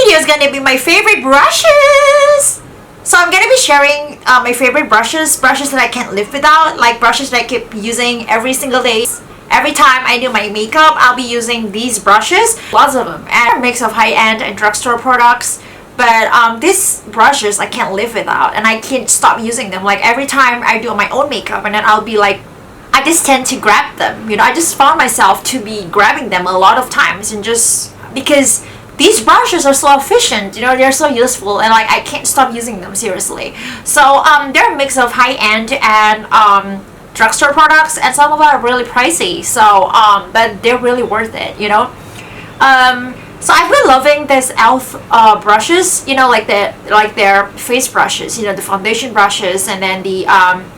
video is gonna be my favorite brushes. So I'm gonna be sharing my favorite brushes that I can't live without, like brushes that I keep using every single day. Every time I do my makeup, I'll be using these brushes, lots of them, and a mix of high-end and drugstore products. But these brushes I can't live without, and I can't stop using them. Like every time I do my own makeup, and then I'll be like, I just tend to grab them. You know, I just found myself to be grabbing them a lot of times, and just because these brushes are so efficient, you know, they're so useful, and like I can't stop using them, seriously. So they're a mix of high-end and drugstore products, and some of them are really pricey, so but they're really worth it, you know. So I've been loving this e.l.f. Brushes, you know, like their face brushes, you know, the foundation brushes, and then the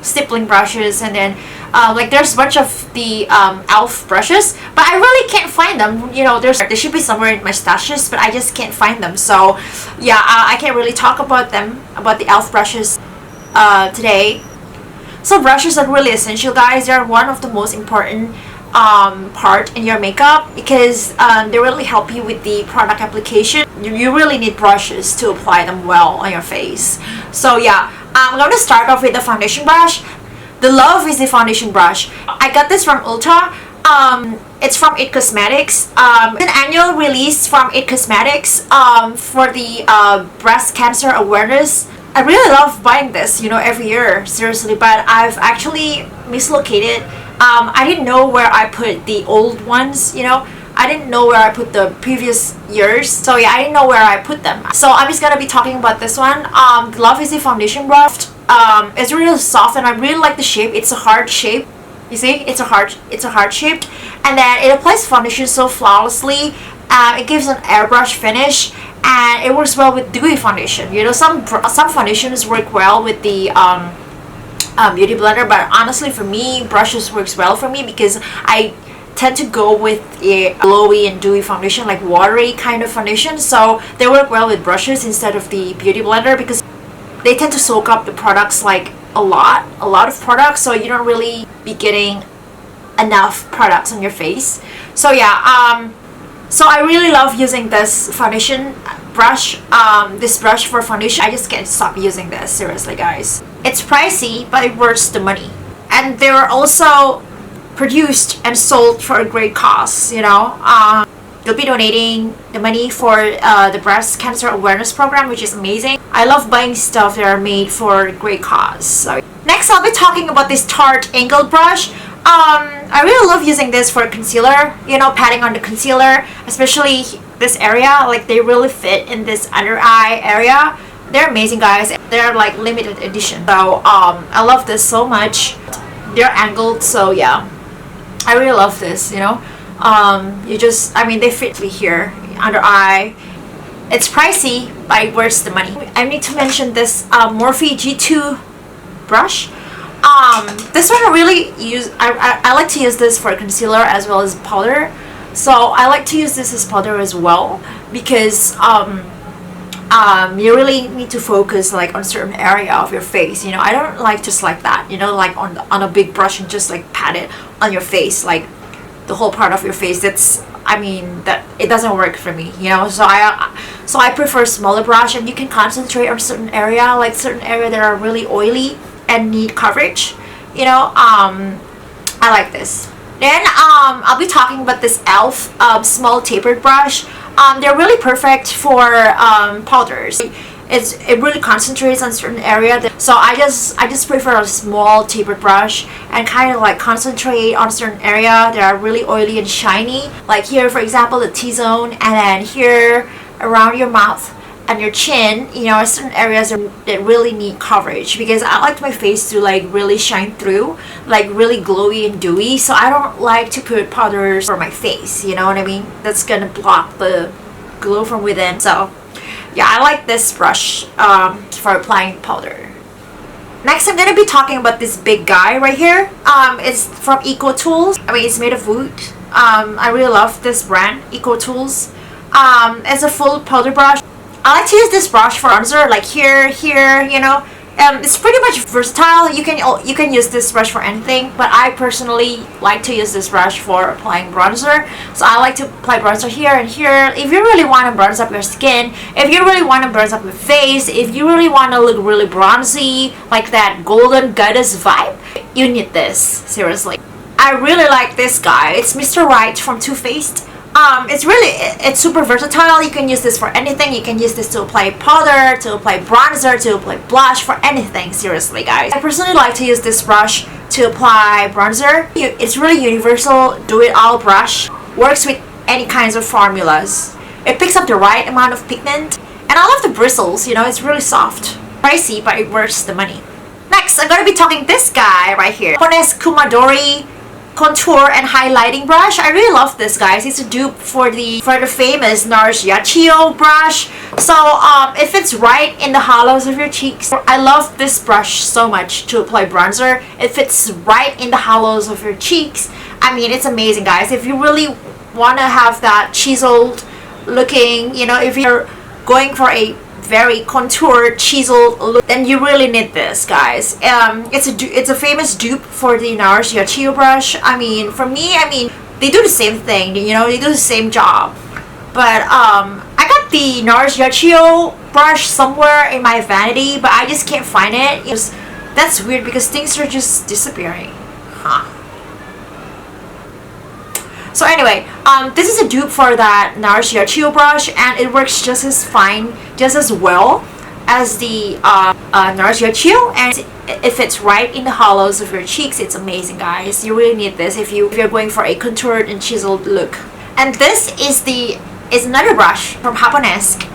stippling brushes, and then like there's a bunch of the e.l.f. brushes, but I really can't find them. You know, they should be somewhere in my stashes, but I just can't find them. So yeah, I can't really talk about them, about the e.l.f. brushes today. So brushes are really essential, guys. They're one of the most important part in your makeup, because they really help you with the product application. You really need brushes to apply them well on your face. So yeah, I'm going to start off with the foundation brush. The Love is the foundation brush. I got this from Ulta. It's from It Cosmetics. It's an annual release from It Cosmetics for the breast cancer awareness. I really love buying this, you know, every year, seriously, but I've actually mislocated. I didn't know where I put the old ones, you know. I didn't know where I put the previous years. So yeah, I didn't know where I put them. So I'm just gonna be talking about this one. Love is the foundation brush. It's really soft, and I really like the shape. It's a hard shape. You see, it's a hard shape, and then it applies foundation so flawlessly. It gives an airbrush finish, and it works well with dewy foundation. You know, some foundations work well with the beauty blender, but honestly for me, brushes works well for me, because I tend to go with a glowy and dewy foundation, like watery kind of foundation. So they work well with brushes instead of the beauty blender, because they tend to soak up the products, like a lot of products, so you don't really be getting enough products on your face. So yeah, so I really love using this foundation brush, this brush for foundation. I just can't stop using this, seriously, guys. It's pricey, but it worth the money. And they're also produced and sold for a great cause, you know. You'll be donating the money for the breast cancer awareness program, which is amazing. I love buying stuff that are made for a great cause. So next, I'll be talking about this Tarte angled brush. I really love using this for concealer, you know, patting on the concealer, especially this area. Like, they really fit in this under eye area. They're amazing, guys. They're like limited edition. So I love this so much. They're angled, so yeah, I really love this, you know. I mean, they fit me here under eye. It's pricey, but it worth the money. I need to mention this Morphe G2 brush. This one I really use. I like to use this for concealer as well as powder. So I like to use this as powder as well, because you really need to focus like on certain area of your face. You know, I don't like just like that, you know, like on a big brush and just like pat it on your face, like the whole part of your face. That's, I mean, that it doesn't work for me, you know. So I prefer smaller brush, and you can concentrate on certain area, like certain area that are really oily and need coverage, you know. I like this. Then I'll be talking about this e.l.f. Small tapered brush. They're really perfect for powders. It really concentrates on certain area. So I just prefer a small tapered brush and kind of like concentrate on certain area that are really oily and shiny. Like here, for example, the T-zone, and then here around your mouth and your chin, you know, certain areas that really need coverage, because I like my face to like really shine through, like really glowy and dewy. So I don't like to put powders for my face, you know what I mean? That's gonna block the glow from within. So yeah, I like this brush for applying powder. Next, I'm gonna be talking about this big guy right here. It's from Ecotools. I mean, it's made of wood. I really love this brand, Ecotools. It's a full powder brush. I like to use this brush for bronzer, like here, you know. It's pretty much versatile. You can use this brush for anything, but I personally like to use this brush for applying bronzer. So I like to apply bronzer here and here. If you really want to bronze up your skin, if you really want to bronze up your face, if you really want to look really bronzy, like that golden goddess vibe, you need this, seriously. I really like this guy. It's Mr. Right from Too Faced. It's super versatile. You can use this for anything. You can use this to apply powder, to apply bronzer, to apply blush, for anything, seriously guys. I personally like to use this brush to apply bronzer. It's really universal, do-it-all brush. Works with any kinds of formulas. It picks up the right amount of pigment. And I love the bristles, you know, it's really soft. Pricey, but it worth the money. Next, I'm going to be talking this guy right here. Japonesque Kumadori contour and highlighting brush. I really love this, guys. It's a dupe for the famous NARS Yachio brush. So it fits right in the hollows of your cheeks. I love this brush so much to apply bronzer. It fits right in the hollows of your cheeks. I mean, it's amazing, guys. If you really want to have that chiseled looking, you know, if you're going for a very contoured chiseled look, then you really need this, guys. It's a famous dupe for the NARS Yachio brush. I mean, for me, they do the same thing, you know, they do the same job. But I got the NARS Yachio brush somewhere in my vanity, but I just can't find it. That's weird because things are just disappearing. So anyway, this is a dupe for that NARS Yachio brush, and it works just as fine, just as well as the NARS Yachio, and it fits right in the hollows of your cheeks. It's amazing, guys. You really need this if you're going for a contoured and chiseled look. And this is another brush from Japonesque,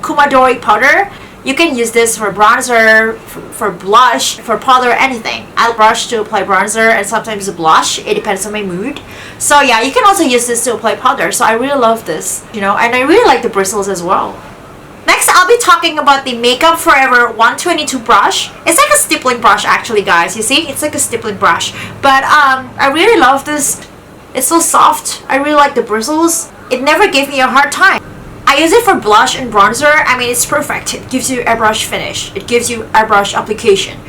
Kumadori powder. You can use this for bronzer, for blush, for powder, anything. I'll brush to apply bronzer and sometimes blush. It depends on my mood. So yeah, you can also use this to apply powder. So I really love this, you know, and I really like the bristles as well. Next, I'll be talking about the Makeup Forever 122 brush. It's like a stippling brush actually, guys. You see? It's like a stippling brush. But I really love this. It's so soft. I really like the bristles. It never gave me a hard time. I use it for blush and bronzer. I mean, it's perfect. It gives you airbrush finish. It gives you airbrush application.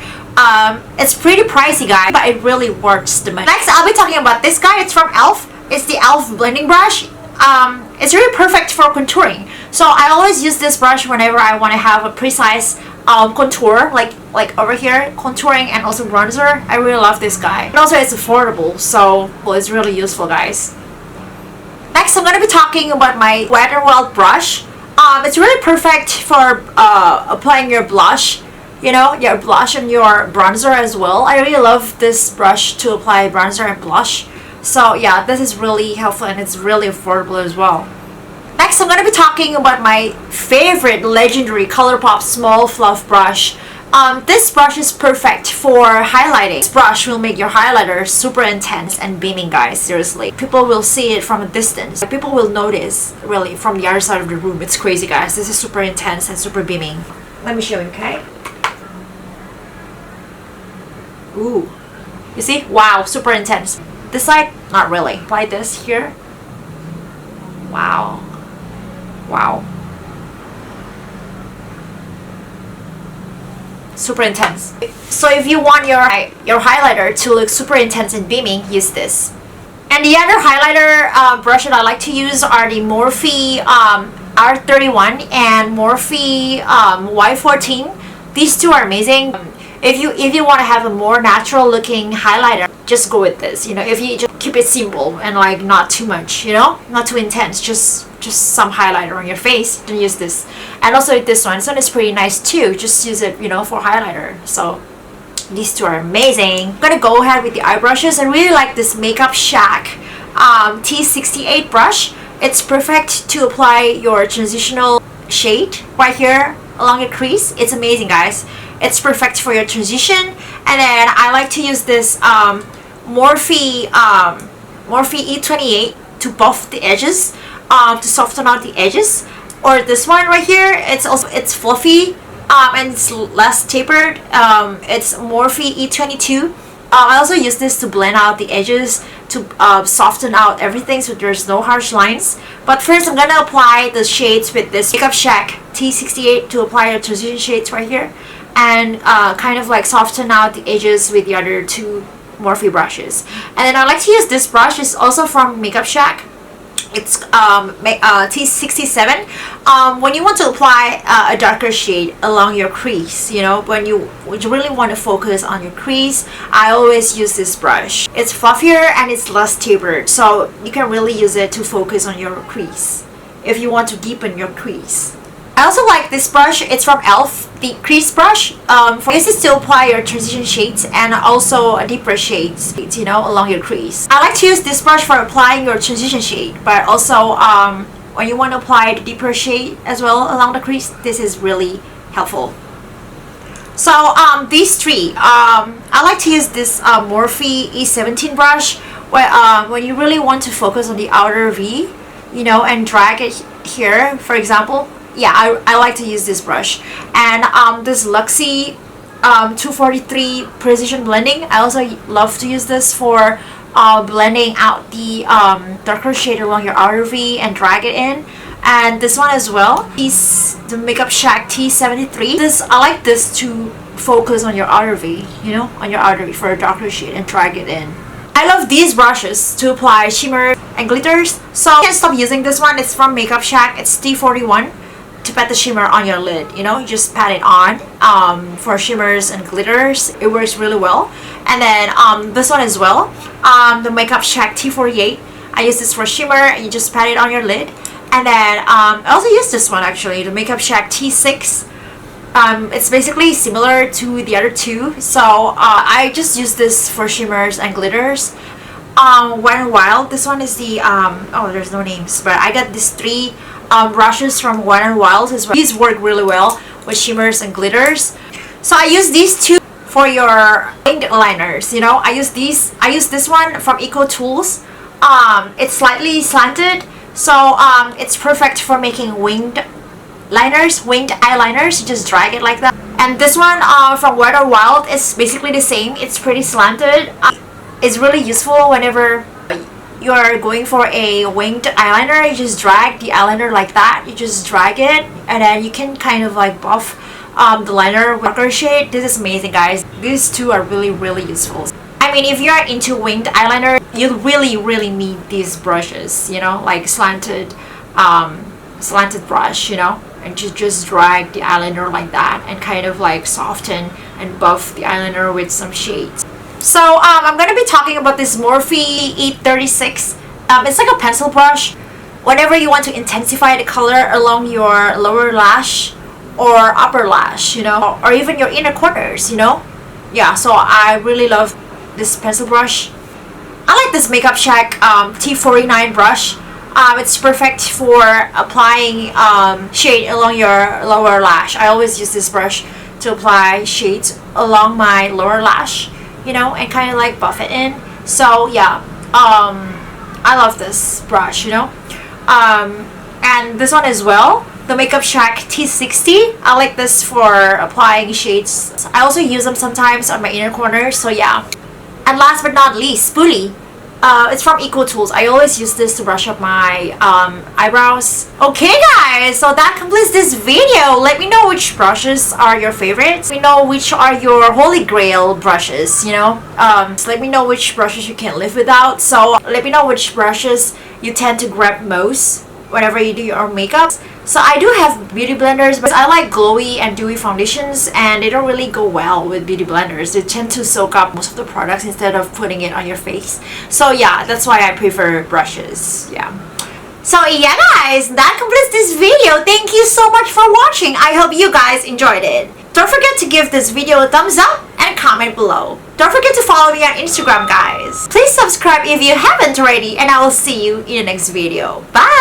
It's pretty pricey, guys, but it really works the money. Next, I'll be talking about this guy. It's from e.l.f. It's the e.l.f. blending brush. It's really perfect for contouring. So I always use this brush whenever I want to have a precise contour, like over here, contouring and also bronzer. I really love this guy. And also, it's affordable, so it's really useful, guys. Next, I'm going to be talking about my Wet n Wild brush. It's really perfect for applying your blush, you know, your blush and your bronzer as well. I really love this brush to apply bronzer and blush. So yeah, this is really helpful and it's really affordable as well. Next, I'm going to be talking about my favorite legendary Colourpop small fluff brush. This brush is perfect for highlighting. This brush will make your highlighter super intense and beaming, guys. Seriously, people will see it from a distance. People will notice really from the other side of the room. It's crazy, guys. This is super intense and super beaming. Let me show you, okay? Ooh, you see? Wow, super intense. This side, not really. Apply this here. Wow. Wow. Super intense. So if you want your highlighter to look super intense and beaming, use this. And the other highlighter brush that I like to use are the Morphe R31 and Morphe Y14. These two are amazing. If you want to have a more natural looking highlighter, just go with this. You know, if you just keep it simple and like not too much, you know, not too intense, just some highlighter on your face, then use this. And also this one is pretty nice too. Just use it, you know, for highlighter. So these two are amazing. I'm gonna go ahead with the eye brushes. I really like this Makeup Shack T68 brush. It's perfect to apply your transitional shade right here along your crease. It's amazing, guys. It's perfect for your transition. And then I like to use this Morphe E28 to buff the edges, to soften out the edges. Or this one right here, it's fluffy and it's less tapered. It's Morphe E22. I also use this to blend out the edges, to soften out everything so there's no harsh lines. But first, I'm gonna apply the shades with this Makeup Shack T68 to apply your transition shades right here. and kind of like soften out the edges with the other two Morphe brushes. And then I like to use this brush. It's also from Makeup Shack. It's T67. When you want to apply a darker shade along your crease, you know, when you really want to focus on your crease, I always use this brush. It's fluffier and it's less tapered, so you can really use it to focus on your crease if you want to deepen your crease. I also like this brush. It's from e.l.f. the Crease Brush. For this is to apply your transition shades and also deeper shades, you know, along your crease. I like to use this brush for applying your transition shade, but also when you want to apply the deeper shade as well along the crease, this is really helpful. So these three, I like to use this Morphe E17 brush when you really want to focus on the outer V, you know, and drag it here, for example. Yeah, I like to use this brush. And this Luxie 243 Precision Blending, I also love to use this for blending out the darker shade along your outer V and drag it in. And this one as well is the Makeup Shack T73. I like this to focus on your outer V, you know, on your outer V for a darker shade and drag it in. I love these brushes to apply shimmer and glitters, so I can't stop using this one. It's from Makeup Shack. It's T41. To pat the shimmer on your lid, you know, you just pat it on for shimmers and glitters. It works really well. And then this one as well, the Makeup Shack T48. I use this for shimmer, and you just pat it on your lid. And then I also use this one actually, the Makeup Shack T6. It's basically similar to the other two, so I just use this for shimmers and glitters. Wet n Wild, this one is the oh, there's no names, but I got these three brushes from Wet n Wild as well. These work really well with shimmers and glitters. So I use these two for your winged liners, you know. I use this one from Ecotools. It's slightly slanted, so it's perfect for making winged eyeliners. You just drag it like that. And this one from Wet n Wild is basically the same. It's pretty slanted. It's really useful whenever you're going for a winged eyeliner. You just drag the eyeliner like that. You just drag it, and then you can kind of like buff the liner with darker shade. This is amazing, guys. These two are really, really useful. I mean, if you're into winged eyeliner, you really need these brushes, you know, like slanted brush, you know, and just drag the eyeliner like that and kind of like soften and buff the eyeliner with some shades. So I'm going to be talking about this Morphe E36. It's like a pencil brush. Whenever you want to intensify the color along your lower lash or upper lash, you know, or even your inner corners, you know. Yeah, so I really love this pencil brush. I like this Makeup Shack T49 brush. It's perfect for applying shade along your lower lash. I always use this brush to apply shades along my lower lash, you know, and kind of like buff it in. So yeah, I love this brush, you know. And this one as well, the Makeup Shack T60. I like this for applying shades. I also use them sometimes on my inner corners, so yeah. And last but not least, Spoolie. It's from Ecotools. I always use this to brush up my eyebrows. Okay guys, so that completes this video. Let me know which brushes are your favorites. Let me know which are your holy grail brushes, you know. So let me know which brushes you can't live without. So let me know which brushes you tend to grab most whenever you do your makeup. So I do have beauty blenders, but I like glowy and dewy foundations, and they don't really go well with beauty blenders. They tend to soak up most of the products instead of putting it on your face. So yeah, that's why I prefer brushes. Yeah. So yeah guys, that completes this video. Thank you so much for watching. I hope you guys enjoyed it. Don't forget to give this video a thumbs up and comment below. Don't forget to follow me on Instagram, guys. Please subscribe if you haven't already, and I will see you in the next video. Bye!